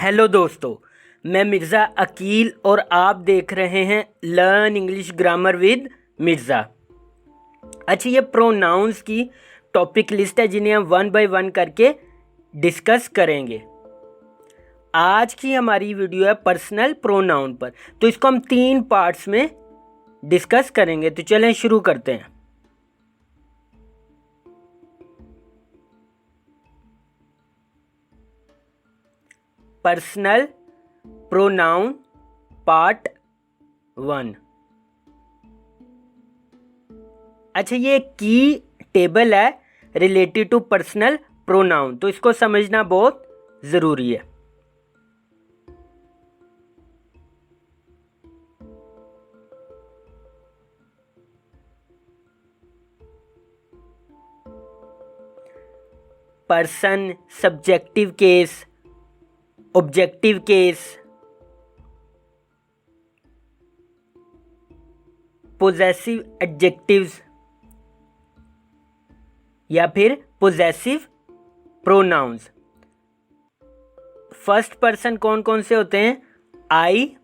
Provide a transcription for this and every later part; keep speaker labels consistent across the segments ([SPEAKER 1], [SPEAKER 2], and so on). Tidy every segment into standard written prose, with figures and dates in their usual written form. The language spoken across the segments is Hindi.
[SPEAKER 1] हेलो दोस्तों, मैं मिर्ज़ा अकील और आप देख रहे हैं learn English grammar with Mirza. अच्छा, ये प्रोनाउंस की टॉपिक लिस्ट है जिन्हें हम वन बाय वन करके डिस्कस करेंगे। आज की हमारी वीडियो है पर्सनल प्रोनाउन पर, तो इसको हम 3 पार्ट्स में डिस्कस करेंगे। तो चलें शुरू करते हैं। Personal pronoun part 1। अच्छा, ये की टेबल है रिलेटेड टू पर्सनल प्रोनाउन, तो इसको समझना बहुत ज़रूरी है। Person, subjective case, objective case, possessive adjectives या फिर पोजेसिव प्रोनाउंस। फर्स्ट पर्सन कौन कौन से होते हैं? आई।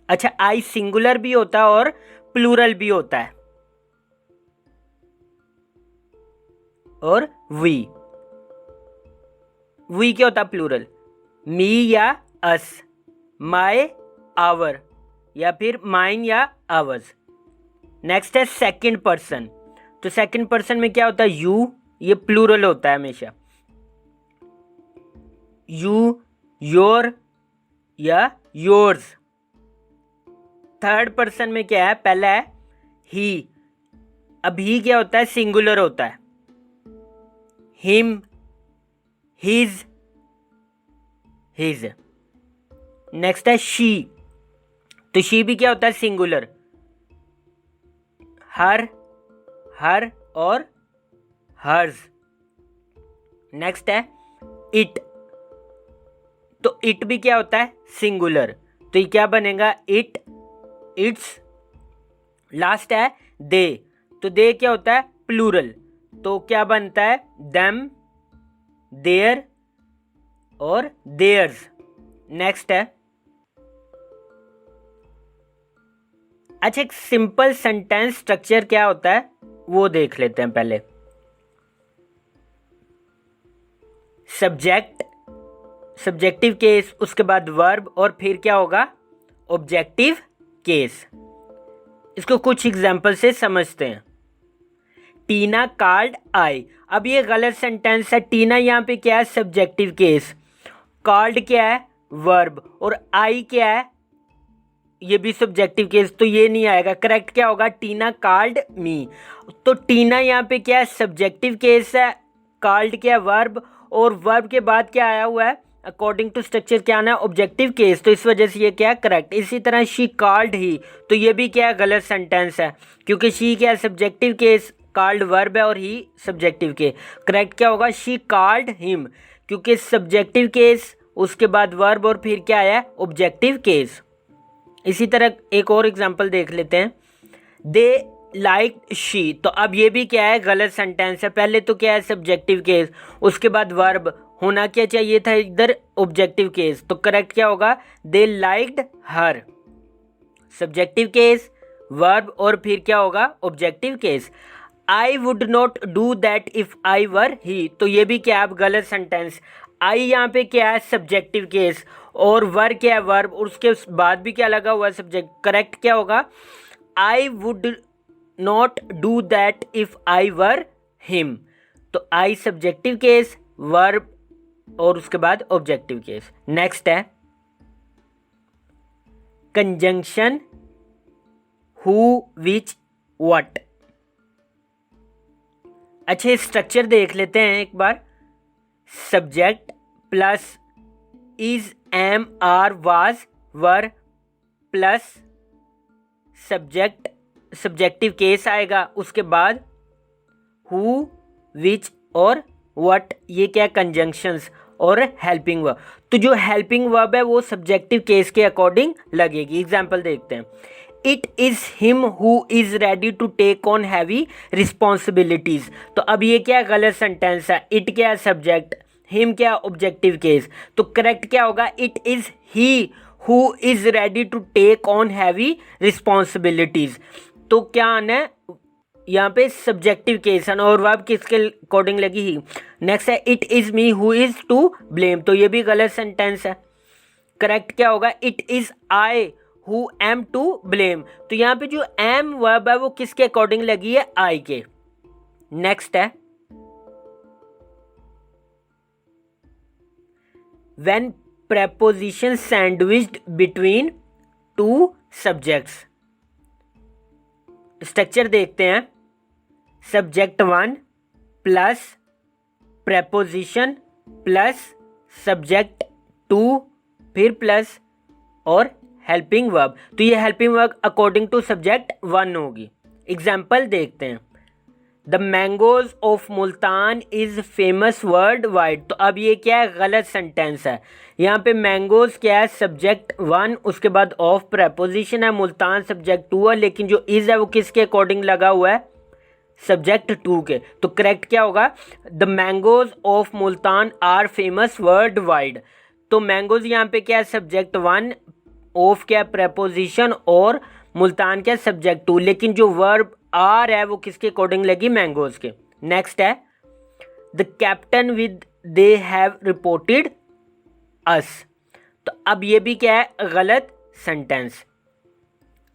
[SPEAKER 1] अच्छा, आई सिंगुलर भी होता है और प्लूरल भी होता है। और वी क्या होता है प्लूरल? मी या अस, माय, आवर या फिर माइन या आवर्स। नेक्स्ट है सेकंड पर्सन। तो सेकंड पर्सन में क्या होता है? यू, ये प्लूरल होता है हमेशा। यू, योर या योर्स। थर्ड पर्सन में क्या है? पहला है ही। अब ही क्या होता है? सिंगुलर होता है। Him, his, his. नेक्स्ट है शी। तो शी भी क्या होता है? सिंगुलर। हर, हर और हर्स। नेक्स्ट है इट। तो इट भी क्या होता है? सिंगुलर। तो ये क्या बनेगा? It, it's. लास्ट है दे। तो दे क्या होता है? प्लूरल। तो क्या बनता है? देम, देयर और देयर्स। नेक्स्ट है, अच्छा, एक सिंपल सेंटेंस स्ट्रक्चर क्या होता है वो देख लेते हैं पहले। सब्जेक्ट, सब्जेक्टिव केस, उसके बाद वर्ब और फिर क्या होगा? Objective case. इसको कुछ एग्जांपल से समझते हैं। टीना कॉल्ड आई। अब ये गलत सेंटेंस है। टीना यहाँ पे क्या है? Subjective case. कॉल्ड क्या है? वर्ब। और आई क्या है? ये भी सब्जेक्टिव केस, तो ये नहीं आएगा। करेक्ट क्या होगा? टीना कॉल्ड मी। तो टीना यहाँ पे क्या है? सब्जेक्टिव केस है। कॉल्ड क्या है? वर्ब। और वर्ब के बाद क्या आया हुआ है? अकॉर्डिंग टू स्ट्रक्चर क्या आना है? Objective case. तो इस वजह से ये क्या है? करेक्ट। इसी तरह शी कॉल्ड ही, तो ये भी क्या है? गलत सेंटेंस है, क्योंकि शी क्या है? सब्जेक्टिव केस, कॉल्ड वर्ब है और ही सब्जेक्टिव के। करेक्ट क्या होगा? शी कॉल्ड हिम, क्योंकि सब्जेक्टिव केस, उसके बाद वर्ब और फिर क्या आया? Objective case. इसी तरह एक और एग्जांपल देख लेते हैं। They like she. तो अब ये भी क्या है? गलत सेंटेंस है। पहले तो क्या है? सब्जेक्टिव केस, उसके बाद वर्ब। होना क्या चाहिए था इधर? Objective case. तो करेक्ट क्या होगा? They liked her. Subjective case, verb और फिर क्या होगा? Objective case. I would not do that if I were he. तो ये भी क्या है? गलत सेंटेंस। आई यहाँ पे क्या है? सब्जेक्टिव केस और वर क्या है? वर्ब। और उसके बाद भी क्या लगा हुआ है? सब्जेक्ट। करेक्ट क्या होगा? I would not do that if I were him. तो आई सब्जेक्टिव केस, वर्ब और उसके बाद ऑब्जेक्टिव केस। नेक्स्ट है कंजंक्शन हु, विच, व्हाट। अच्छे स्ट्रक्चर देख लेते हैं एक बार। Subject plus is, am, are, was, were plus subject, subjective case आएगा। उसके बाद हु, विच और व्हाट, ये क्या? कंजंक्शंस और हेल्पिंग वर्ब। तो जो हेल्पिंग वर्ब है वो सब्जेक्टिव केस के अकॉर्डिंग लगेगी। एग्जाम्पल देखते हैं। It is him who is ready to take on heavy responsibilities. तो अब ये क्या? गलत सेंटेंस है। इट क्या है? सब्जेक्ट, हिम क्या ऑब्जेक्टिव केस, तो करेक्ट क्या होगा, it is he who is ready to take on heavy responsibilities. तो क्या आना है यहाँ पे सब्जेक्टिव केस है और वर्ब किसके अकॉर्डिंग लगी ही। नेक्स्ट है it is me who is to blame, तो ये भी गलत सेंटेंस है। करेक्ट क्या होगा, it is I who am to blame, तो यहाँ पे जो एम वर्ब है वो किसके अकॉर्डिंग लगी है, आई के। नेक्स्ट है when preposition sandwiched between two subjects। Structure देखते हैं, subject 1 plus preposition plus subject 2 फिर प्लस और हेल्पिंग वर्ब, तो ये helping verb according to subject 1 होगी। एग्जाम्पल देखते हैं, the mangoes of Multan is famous world wide, तो अब ये क्या है, गलत सेंटेंस है। यहाँ पे मैंगोज क्या है, सब्जेक्ट 1, उसके बाद ऑफ प्रेपोजिशन है, मुल्तान सब्जेक्ट 2 है, लेकिन जो इज है वो किसके अकॉर्डिंग लगा हुआ है, सब्जेक्ट 2 के। तो करेक्ट क्या होगा, the mangoes of Multan are famous world wide, तो मैंगोज यहाँ पे क्या है, सब्जेक्ट 1, ऑफ क्या प्रेपोजिशन और मुल्तान क्या सब्जेक्ट 2, लेकिन जो वर्ब आर है वो किसके अकॉर्डिंग लगी, मैंगोज के। नेक्स्ट है the captain with they have reported us, तो अब ये भी क्या है, गलत सेंटेंस।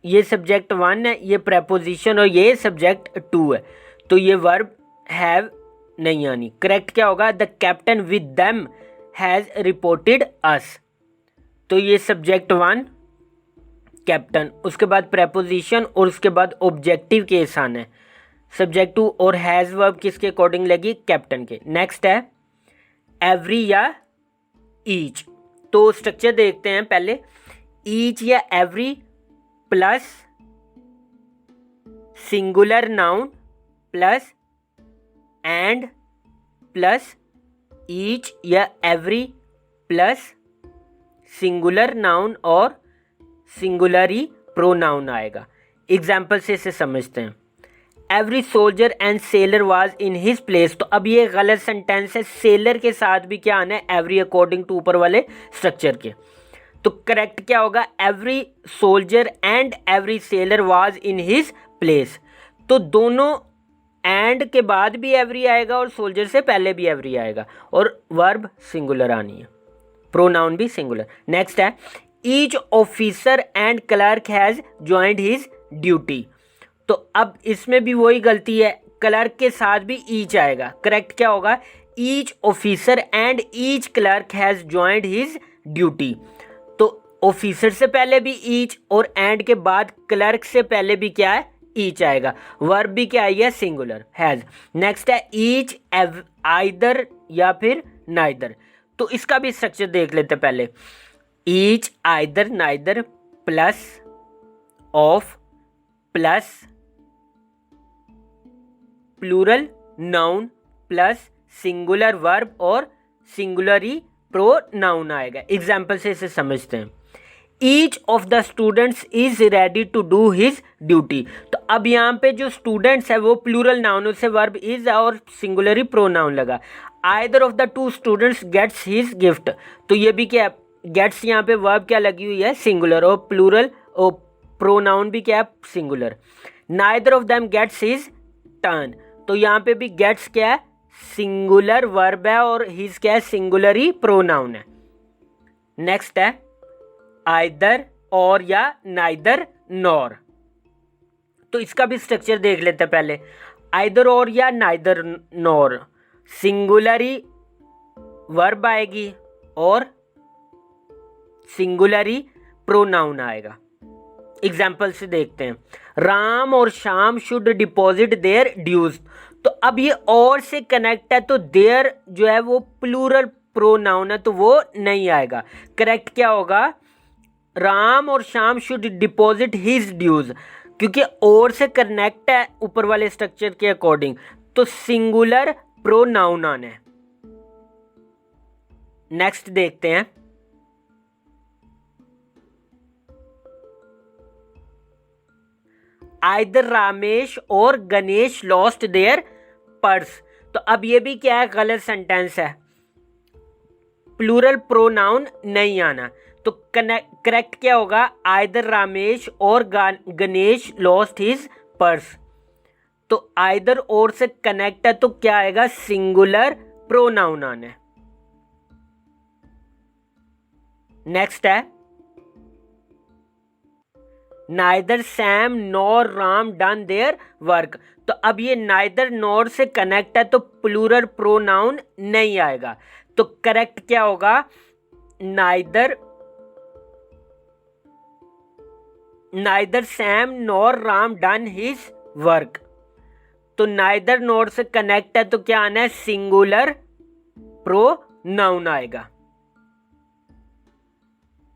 [SPEAKER 1] ये सब्जेक्ट 1 है, ये प्रेपोजिशन और ये सब्जेक्ट 2 है, तो ये वर्ब हैव नहीं आनी। करेक्ट क्या होगा, the captain with them has reported us, तो ये सब्जेक्ट 1 कैप्टन, उसके बाद प्रेपोजिशन और उसके बाद ऑब्जेक्टिव केस आना है, सब्जेक्ट 2 और हैज वर्ब किसके अकॉर्डिंग लगी, कैप्टन के। नेक्स्ट है एवरी या ईच, तो स्ट्रक्चर देखते हैं पहले, ईच या every plus singular noun plus and plus each या एवरी प्लस सिंगुलर नाउन और सिंगुलरी प्रोनाउन आएगा। एग्जाम्पल से इसे समझते हैं, every soldier and seller was in his place, तो अब ये गलत सेंटेंस है, सेलर के साथ भी क्या आना है, एवरी अकॉर्डिंग टू ऊपर वाले स्ट्रक्चर के। तो करेक्ट क्या होगा, every soldier and every seller was in his place, तो दोनों एंड के बाद भी एवरी आएगा और सोल्जर से पहले भी एवरी आएगा और वर्ब सिंगुलर आनी है, प्रोनाउन भी सिंगुलर। नेक्स्ट है each officer and clerk has joined his duty, तो अब इसमें भी वही गलती है, क्लर्क के साथ भी ईच आएगा। करेक्ट क्या होगा, each officer and each clerk has joined his duty, तो ऑफिसर से पहले भी ईच और एंड के बाद क्लर्क से पहले भी क्या है, ईच आएगा। वर्ब भी क्या है, सिंगुलर हैज। नेक्स्ट है ईच आइदर या फिर नाइदर, तो इसका भी स्ट्रक्चर देख लेते पहले, each either neither plus of plus plural noun plus singular verb और सिंगुलरी प्रोनाउन आएगा। एग्जाम्पल से इसे समझते हैं, each of the students is ready to do his duty, तो अब यहाँ पे जो स्टूडेंट्स है वो प्लूरल नाउन, उससे वर्ब इज और सिंगुलरी प्रोनाउन लगा। Either of the two students gets his gift, तो ये भी क्या, गेट्स यहाँ पे वर्ब क्या लगी हुई है, सिंगुलर, और प्लूरल और प्रोनाउन भी क्या है, singular. Neither of them gets his turn, तो यहाँ पे भी गेट्स क्या है, सिंगुलर वर्ब है और हिज क्या है, सिंगुलरी प्रोनाउन है। नेक्स्ट है आइदर और या नाइदर नॉर, तो इसका भी स्ट्रक्चर देख लेते हैं पहले, आइदर और या नाइदर नॉर, सिंगुलरी वर्ब आएगी और सिंगुलरी प्रोनाउन आएगा। एग्जाम्पल से देखते हैं, राम और Shyam should deposit their dues, तो अब ये और से कनेक्ट है, तो देयर जो है वो प्लूरल प्रोनाउन है तो वो नहीं आएगा। करेक्ट क्या होगा, राम और Shyam should deposit his dues, क्योंकि और से कनेक्ट है ऊपर वाले स्ट्रक्चर के अकॉर्डिंग, तो सिंगुलर प्रोनाउन आना है। नेक्स्ट देखते हैं, आइदर रामेश और गणेश लॉस्ट देयर पर्स, तो अब ये भी क्या है, गलत सेंटेंस है। प्लूरल प्रोनाउन नहीं आना। तो करेक्ट क्या होगा, आइदर रामेश और गणेश लॉस्ट हिज पर्स। तो आइदर और से कनेक्ट है तो क्या आएगा, सिंगुलर प्रोनाउन आना है। नेक्स्ट है neither Sam nor Ram done their work. तो अब ये नाइदर नॉर से कनेक्ट है तो प्लूरल प्रोनाउन नहीं आएगा। तो करेक्ट क्या होगा, neither Sam nor Ram done his work. तो नाइदर नॉर से कनेक्ट है तो क्या आना है, सिंगुलर प्रोनाउन आएगा।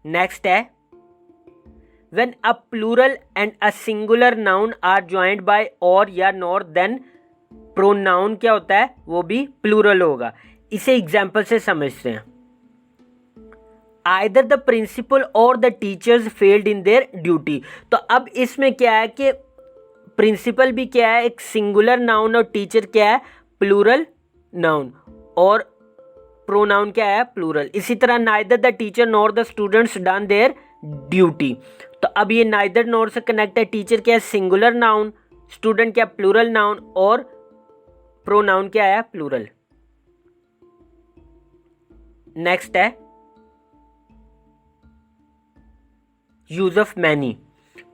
[SPEAKER 1] नेक्स्ट है when a plural and a singular noun are joined by or या nor then pronoun क्या होता है, वो भी plural होगा। इसे एग्जाम्पल से समझते हैं। either the principal or the teachers failed in their duty। तो अब इसमें क्या है कि प्रिंसिपल भी क्या है, एक सिंगुलर नाउन, और टीचर क्या है, प्लूरल नाउन, और प्रोनाउन क्या है, प्लूरल। इसी तरह neither the teacher nor the students done there duty. तो अब ये नाइदर नॉर से कनेक्ट है, टीचर क्या है, सिंगुलर नाउन, स्टूडेंट क्या, प्लूरल नाउन, और प्रोनाउन क्या है, प्लूरल। नेक्स्ट है यूज ऑफ मैनी।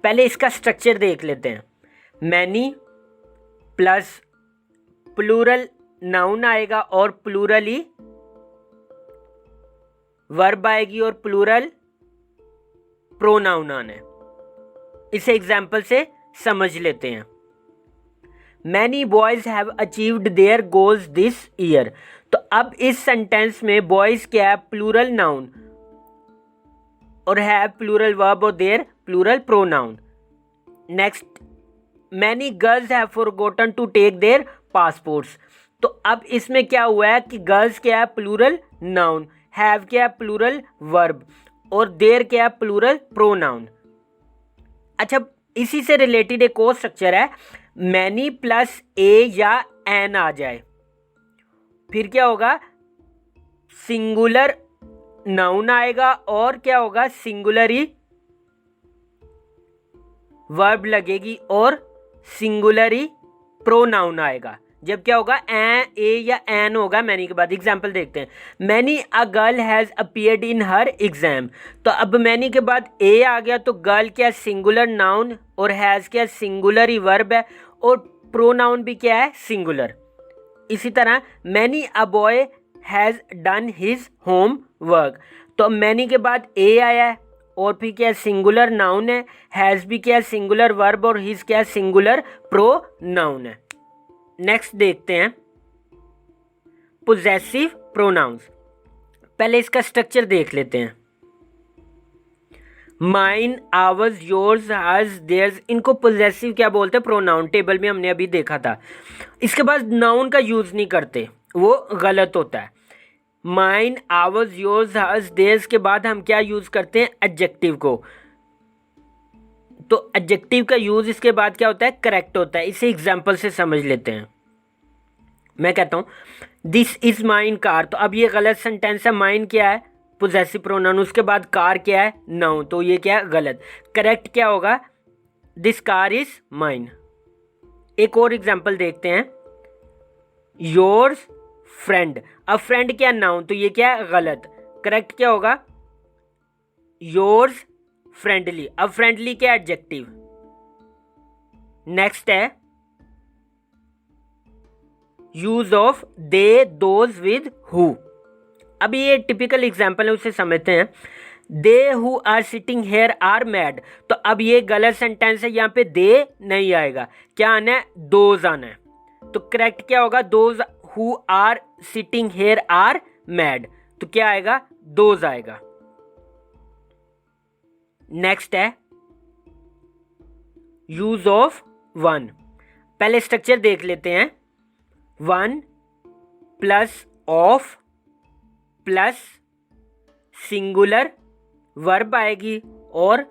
[SPEAKER 1] पहले इसका स्ट्रक्चर देख लेते हैं। मैनी प्लस प्लूरल नाउन आएगा और प्लूरल ही वर्ब आएगी और प्लूरल प्रोनाउन आना है। इसे एग्जाम्पल से समझ लेते हैं। Many boys have achieved their goals this year. तो अब इस सेंटेंस में बॉयज क्या है, प्लूरल नाउन, और हैव प्लूरल वर्ब और their plural pronoun. Next, many girls have forgotten to take their passports. तो अब इसमें क्या हुआ है कि गर्ल्स क्या है, प्लूरल नाउन, हैव क्या है, प्लूरल वर्ब, और देयर क्या है, प्लूरल प्रोनाउन। अच्छा, इसी से रिलेटेड एक और स्ट्रक्चर है, मैनी प्लस ए या एन आ जाए, फिर क्या होगा, सिंगुलर नाउन आएगा और क्या होगा, सिंगुलर ही वर्ब लगेगी और सिंगुलर ही प्रोनाउन आएगा। जब क्या होगा, ए या एन होगा मैनी के बाद। एग्जाम्पल देखते हैं, many a girl has appeared in her exam. तो अब मैनी के बाद ए आ गया तो गर्ल क्या, सिंगुलर नाउन, और हैज क्या, सिंगुलर ही वर्ब है, और प्रोनाउन भी क्या है, सिंगुलर। इसी तरह many a boy has done his home work. तो मैनी के बाद ए आया है और फिर क्या, सिंगुलर नाउन है, हैज भी क्या, सिंगुलर वर्ब, और हिज क्या, सिंगुलर प्रोनाउन है। नेक्स्ट देखते हैं पोजेसिव प्रोनाउंस। पहले इसका स्ट्रक्चर देख लेते हैं। Mine, ours, yours, hers, theirs, इनको पोजेसिव क्या बोलते हैं, प्रोनाउन। टेबल में हमने अभी देखा था। इसके बाद नाउन का यूज नहीं करते, वो गलत होता है। Mine, ours, yours, hers, theirs के बाद हम क्या यूज करते हैं, एडजेक्टिव को। तो एडजेक्टिव का यूज इसके बाद क्या होता है, करेक्ट होता है। इसे एग्जाम्पल से समझ लेते हैं। मैं कहता हूं दिस इज माइन कार। तो अब ये गलत सेंटेंस है। माइन क्या है, पोजेसिव प्रोनाउन, उसके बाद कार क्या है, नाउन। तो ये क्या है, गलत। करेक्ट क्या होगा, दिस कार इज माइन। एक और एग्जाम्पल देखते हैं, योर्स फ्रेंड। अब फ्रेंड क्या, नाउन, तो ये क्या है, गलत। करेक्ट क्या होगा, योर्स फ्रेंडली। अब फ्रेंडली क्या, एडजेक्टिव। नेक्स्ट है use of they, those, with, who. अभी ये टिपिकल एग्जाम्पल है, उसे समझते हैं। They who are sitting here are mad. तो अब ये गलत सेंटेंस है, यहाँ पे दे नहीं आएगा, क्या आना है, दोज आना है। तो करेक्ट क्या होगा, those who are sitting here are mad. तो क्या आएगा, दोज आएगा। नेक्स्ट है यूज ऑफ वन। पहले स्ट्रक्चर देख लेते हैं। One plus of plus singular verb आएगी और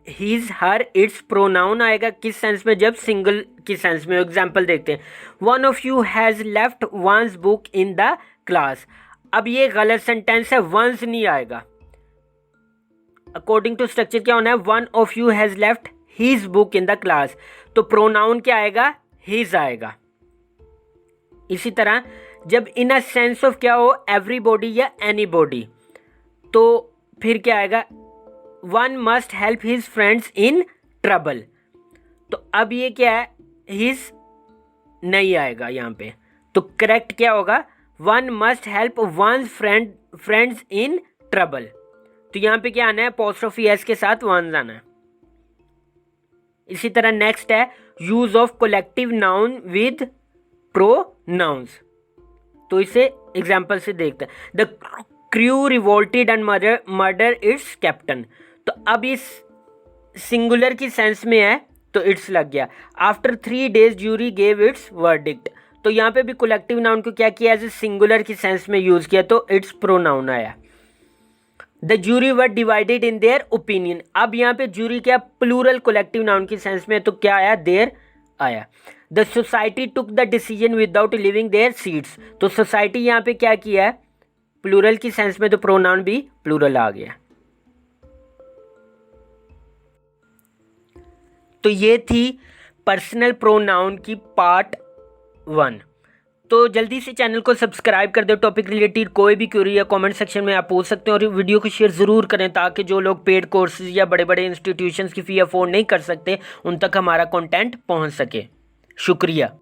[SPEAKER 1] हिज, हर, इट्स प्रोनाउन आएगा। किस सेंस में, जब सिंगल की सेंस में। एग्जाम्पल देखते हैं, one of you has left one's book in the class. अब ये गलत सेंटेंस है, वंस नहीं आएगा। अकॉर्डिंग टू स्ट्रक्चर क्या होना है, one of you has left his book in the class, तो प्रोनाउन क्या आएगा, हिज आएगा। इसी तरह जब इन अ सेंस ऑफ क्या हो, एवरीबॉडी या एनीबॉडी, तो फिर क्या आएगा, one must help his friends in trouble, तो अब ये क्या है, हिज नहीं आएगा यहाँ पे, तो करेक्ट क्या होगा, one must help one's friends in trouble, तो यहाँ पे क्या आना है, अपोस्ट्रोफी एस के साथ वंस आना है। इसी तरह नेक्स्ट है use of collective noun with pronouns, तो इसे एग्जाम्पल से देखते हैं। The crew revolted and murder its captain, तो अब इस सिंगुलर की सेंस में है तो इट्स लग गया। After 3 days jury gave it's verdict, तो यहाँ पे भी कलेक्टिव नाउन को क्या किया, एज ए सिंगुलर की सेंस में यूज किया, तो इट्स प्रोनाउन आया। The jury were divided in their opinion, अब यहाँ पे ज्यूरी क्या, प्लूरल कलेक्टिव नाउन की सेंस में, तो क्या आया, देयर आया। The society took the decision without leaving there seats, तो सोसाइटी यहाँ पे क्या किया है, प्लूरल की सेंस में, तो प्रोनाउन भी प्लूरल आ गया। तो ये थी पर्सनल प्रोनाउन की पार्ट 1। तो जल्दी से चैनल को सब्सक्राइब कर दो। टॉपिक रिलेटेड कोई भी क्वेरी या कमेंट सेक्शन में आप पूछ सकते हैं, और वीडियो को शेयर ज़रूर करें ताकि जो लोग पेड कोर्सेज या बड़े बड़े इंस्टीट्यूशंस की फ़ी अफोर्ड नहीं कर सकते उन तक हमारा कंटेंट पहुंच सके। शुक्रिया।